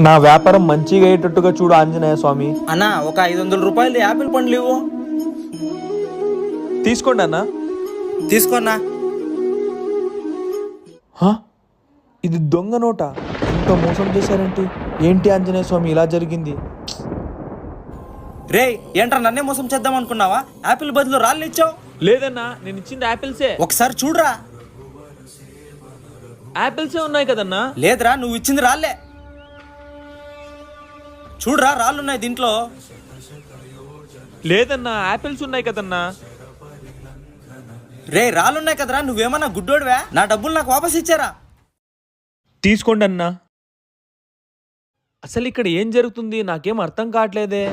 నా వ్యాపారం మంచిగా అయ్యేటట్టుగా చూడు ఆంజనేయ స్వామి. అన్నా ఒక 500 రూపాయలు యాపిల్ పండ్లు ఇవ్వు. తీసుకోండి అన్న. తీసుకోన్నా. ఇది దొంగ నోట, ఇంత మోసం చేశారేంటి? ఏంటి ఆంజనేయ స్వామి ఇలా జరిగింది? రే ఏంట్రా నన్నే మోసం చేద్దాం అనుకున్నావా? యాపిల్ బదులు రాళ్ళు ఇచ్చావు. లేదన్నా, నేను ఇచ్చింది యాపిల్సే. ఒకసారి చూడరా. యాపిల్సే ఉన్నాయి కదన్నా. లేదురా, నువ్వు ఇచ్చింది రాళ్ళే. చూడరా, రాళ్ళున్నాయి దీంట్లో. లేదన్నా, యాపిల్స్ ఉన్నాయి కదన్నా. రే రాళ్ళున్నాయి కదరా, నువ్వేమన్నా గుడ్డోడివా? నా డబ్బులు నాకు వాపస్ ఇచ్చారా. తీసుకోండి అన్నా. అసలు ఇక్కడ ఏం జరుగుతుంది నాకేం అర్థం కావట్లేదే.